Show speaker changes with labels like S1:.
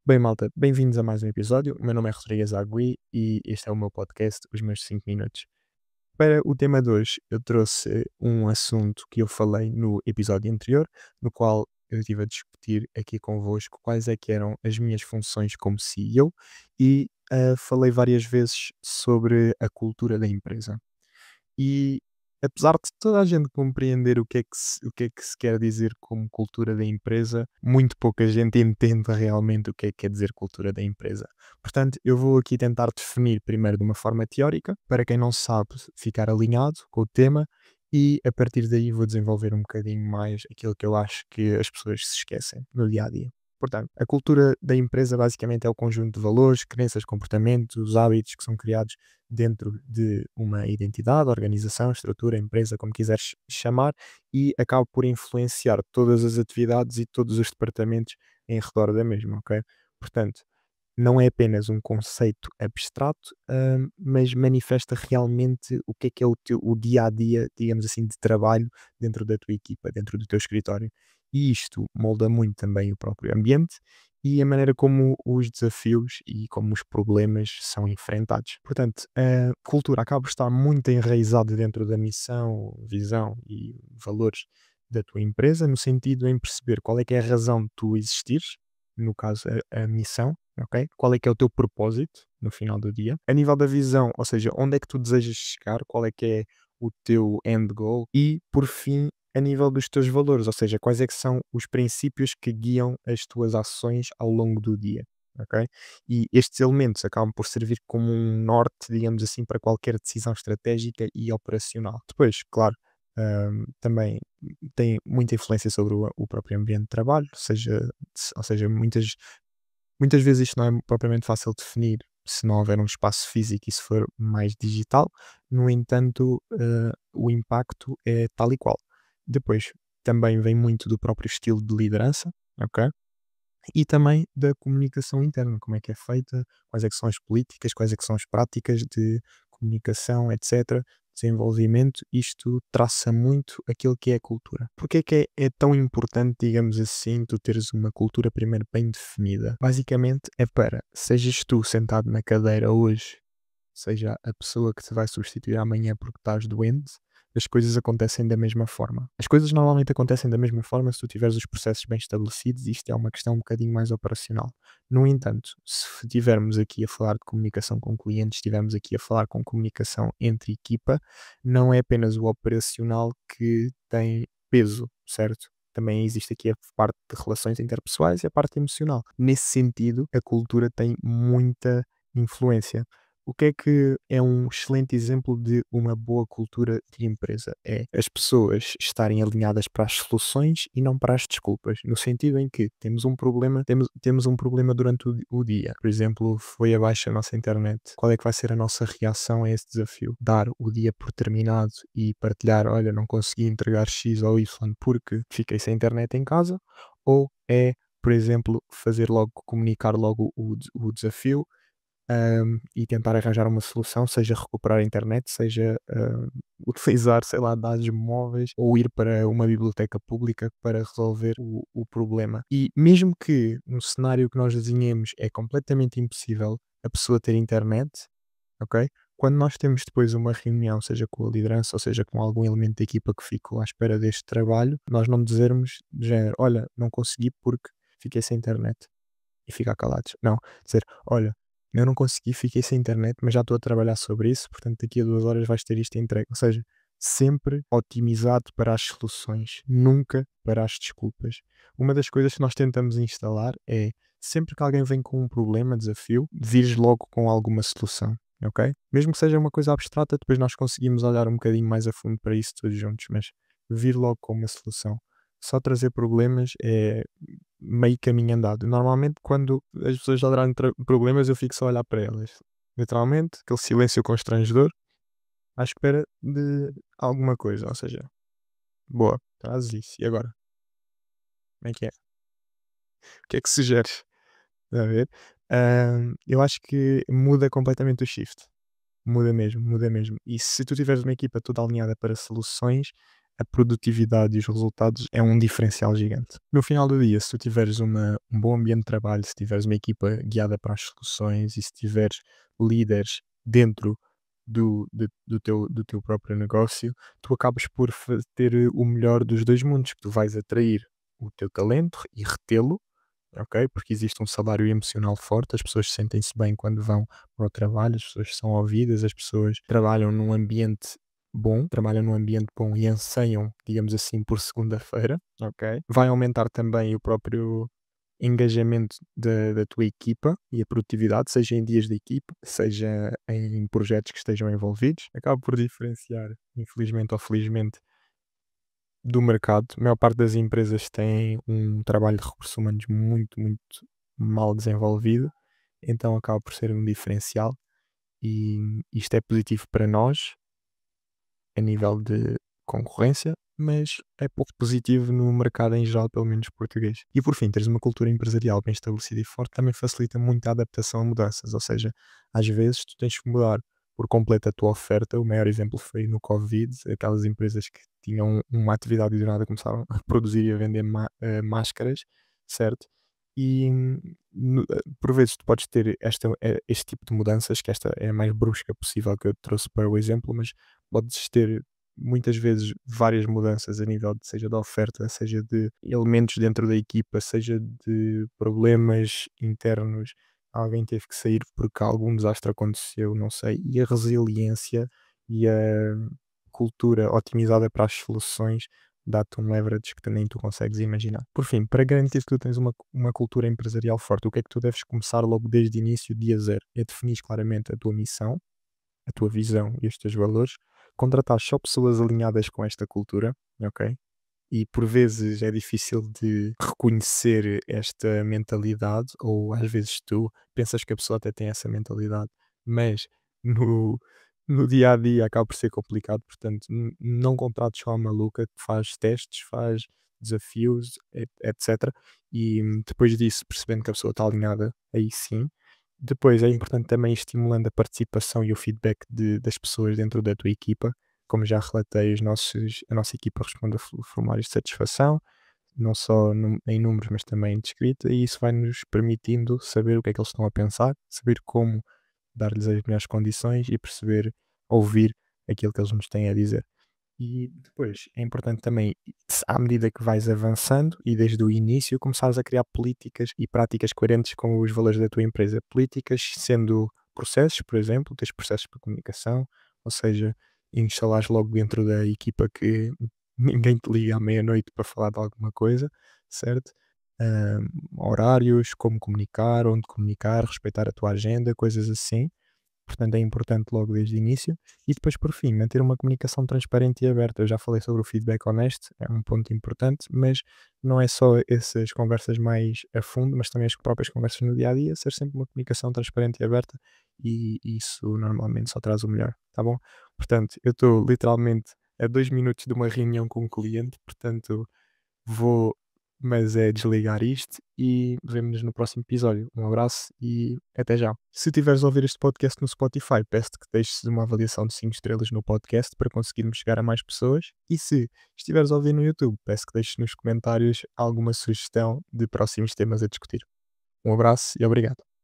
S1: Bem, malta, bem-vindos a mais um episódio. O meu nome é Rodrigues Agui e este é o meu podcast, Os Meus 5 Minutos. Para o tema de hoje, eu trouxe um assunto que eu falei no episódio anterior, no qual eu estive a discutir aqui convosco quais é que eram as minhas funções como CEO e falei várias vezes sobre a cultura da empresa. E apesar de toda a gente compreender o que é que se quer dizer como cultura da empresa, muito pouca gente entende realmente o que é que quer dizer cultura da empresa. Portanto, eu vou aqui tentar definir primeiro de uma forma teórica, para quem não sabe ficar alinhado com o tema, e a partir daí vou desenvolver um bocadinho mais aquilo que eu acho que as pessoas se esquecem no dia a dia. Portanto, a cultura da empresa basicamente é o conjunto de valores, crenças, comportamentos, hábitos que são criados dentro de uma identidade, organização, estrutura, empresa, como quiseres chamar, e acaba por influenciar todas as atividades e todos os departamentos em redor da mesma, ok? Portanto, não é apenas um conceito abstrato, mas manifesta realmente o que é o dia a dia, digamos assim, de trabalho dentro da tua equipa, dentro do teu escritório. E isto molda muito também o próprio ambiente e a maneira como os desafios e como os problemas são enfrentados. Portanto, a cultura acaba por estar muito enraizada dentro da missão, visão e valores da tua empresa, no sentido em perceber qual é que é a razão de tu existires, no caso a missão, ok? Qual é que é o teu propósito no final do dia? A nível da visão, ou seja, onde é que tu desejas chegar? Qual é que é o teu end goal? E, por fim, a nível dos teus valores, ou seja, quais é que são os princípios que guiam as tuas ações ao longo do dia, ok? E estes elementos acabam por servir como um norte, digamos assim, para qualquer decisão estratégica e operacional. Depois, claro, também tem muita influência sobre o próprio ambiente de trabalho, ou seja, muitas vezes isto não é propriamente fácil de definir se não houver um espaço físico e se for mais digital. No entanto, o impacto é tal e qual. Depois, também vem muito do próprio estilo de liderança, ok? E também da comunicação interna, como é que é feita, quais é que são as políticas, quais é que são as práticas de comunicação, etc., desenvolvimento, isto traça muito aquilo que é a cultura. Porque é tão importante, digamos assim, tu teres uma cultura primeiro bem definida? Basicamente é para, sejas tu sentado na cadeira hoje, seja a pessoa que te vai substituir amanhã porque estás doente, as coisas acontecem da mesma forma. As coisas normalmente acontecem da mesma forma se tu tiveres os processos bem estabelecidos, e isto é uma questão um bocadinho mais operacional. No entanto, se estivermos aqui a falar de comunicação com clientes, estivermos aqui a falar com comunicação entre equipa, não é apenas o operacional que tem peso, certo? Também existe aqui a parte de relações interpessoais e a parte emocional. Nesse sentido, a cultura tem muita influência. O que é que é um excelente exemplo de uma boa cultura de empresa? É as pessoas estarem alinhadas para as soluções e não para as desculpas, no sentido em que temos um problema durante o dia. Por exemplo, foi abaixo a nossa internet. Qual é que vai ser a nossa reação a esse desafio? Dar o dia por terminado e partilhar, olha, não consegui entregar X ou Y porque fiquei sem internet em casa? Ou é, por exemplo, fazer logo, comunicar logo o desafio, e tentar arranjar uma solução, seja recuperar a internet, seja utilizar, sei lá, dados móveis ou ir para uma biblioteca pública para resolver o problema. E mesmo que no cenário que nós desenhemos é completamente impossível a pessoa ter internet, ok? Quando nós temos depois uma reunião, seja com a liderança ou seja com algum elemento da equipa que ficou à espera deste trabalho, nós não dizermos de género, olha, não consegui porque fiquei sem internet e ficar calados. Não, dizer: "Olha, eu não consegui, fiquei sem internet, mas já estou a trabalhar sobre isso, portanto daqui a 2 horas vais ter isto entregue." Ou seja, sempre otimizado para as soluções, nunca para as desculpas. Uma das coisas que nós tentamos instalar é, sempre que alguém vem com um problema, desafio, vires logo com alguma solução, ok? Mesmo que seja uma coisa abstrata, depois nós conseguimos olhar um bocadinho mais a fundo para isso todos juntos, mas vir logo com uma solução. Só trazer problemas é meio caminho andado. Normalmente, quando as pessoas já trazem problemas, eu fico só a olhar para elas. Literalmente, aquele silêncio constrangedor, à espera de alguma coisa. Ou seja, boa, trazes isso. E agora? Como é que é? O que é que sugeres? Estás a ver? Eu acho que muda completamente o shift. Muda mesmo, muda mesmo. E se tu tiveres uma equipa toda alinhada para soluções, a produtividade e os resultados é um diferencial gigante. No final do dia, se tu tiveres um bom ambiente de trabalho, se tiveres uma equipa guiada para as soluções e se tiveres líderes dentro do teu próprio negócio, tu acabas por ter o melhor dos dois mundos, que tu vais atrair o teu talento e retê-lo, ok? Porque existe um salário emocional forte, as pessoas sentem-se bem quando vão para o trabalho, as pessoas são ouvidas, as pessoas trabalham num ambiente bom e anseiam, digamos assim, por segunda-feira, ok? Vai aumentar também o próprio engajamento da tua equipa e a produtividade, seja em dias de equipa, seja em projetos que estejam envolvidos. Acaba por diferenciar, infelizmente ou felizmente, do mercado. A maior parte das empresas tem um trabalho de recursos humanos muito, muito mal desenvolvido, então acaba por ser um diferencial e isto é positivo para nós a nível de concorrência, mas é pouco positivo no mercado em geral, pelo menos português. E por fim, teres uma cultura empresarial bem estabelecida e forte também facilita muito a adaptação a mudanças, ou seja, às vezes tu tens que mudar por completo a tua oferta. O maior exemplo foi no Covid, aquelas empresas que tinham uma atividade e do nada começaram a produzir e a vender máscaras, certo? E por vezes tu podes ter este tipo de mudanças, que esta é a mais brusca possível que eu trouxe para o exemplo, mas podes ter muitas vezes várias mudanças a nível de, seja da oferta, seja de elementos dentro da equipa, seja de problemas internos. Alguém teve que sair porque algum desastre aconteceu, não sei. E a resiliência e a cultura otimizada para as soluções dá-te um leverage que nem tu consegues imaginar. Por fim, para garantir que tu tens uma cultura empresarial forte, o que é que tu deves começar logo desde o início, dia zero? É definir claramente a tua missão, a tua visão e os teus valores, contratar só pessoas alinhadas com esta cultura, ok? E por vezes é difícil de reconhecer esta mentalidade, ou às vezes tu pensas que a pessoa até tem essa mentalidade, mas no, no dia a dia acaba por ser complicado. Portanto, não contrates só a maluca que faz testes, faz desafios, etc. E depois disso, percebendo que a pessoa está alinhada, aí sim. Depois é importante também ir estimulando a participação e o feedback das pessoas dentro da tua equipa. Como já relatei, a nossa equipa responde a formulários de satisfação, não só em números, mas também de escrita, e isso vai nos permitindo saber o que é que eles estão a pensar, saber como dar-lhes as melhores condições e perceber, ouvir aquilo que eles nos têm a dizer. E depois é importante também, à medida que vais avançando e desde o início, começares a criar políticas e práticas coerentes com os valores da tua empresa. Políticas sendo processos, por exemplo, tens processos para comunicação, ou seja, instalares logo dentro da equipa que ninguém te liga à meia-noite para falar de alguma coisa, certo? Horários, como comunicar, onde comunicar, respeitar a tua agenda, coisas assim. Portanto, é importante logo desde o início. E depois, por fim, manter uma comunicação transparente e aberta. Eu já falei sobre o feedback honesto, é um ponto importante, mas não é só essas conversas mais a fundo, mas também as próprias conversas no dia a dia, ser sempre uma comunicação transparente e aberta, e isso normalmente só traz o melhor, tá bom? Portanto, eu estou literalmente a 2 minutos de uma reunião com um cliente, portanto, vou, mas é desligar isto e vemo-nos no próximo episódio. Um abraço e até já. Se tiveres a ouvir este podcast no Spotify, peço-te que deixes uma avaliação de 5 estrelas no podcast para conseguirmos chegar a mais pessoas. E se estiveres a ouvir no YouTube, peço que deixes nos comentários alguma sugestão de próximos temas a discutir. Um abraço e obrigado.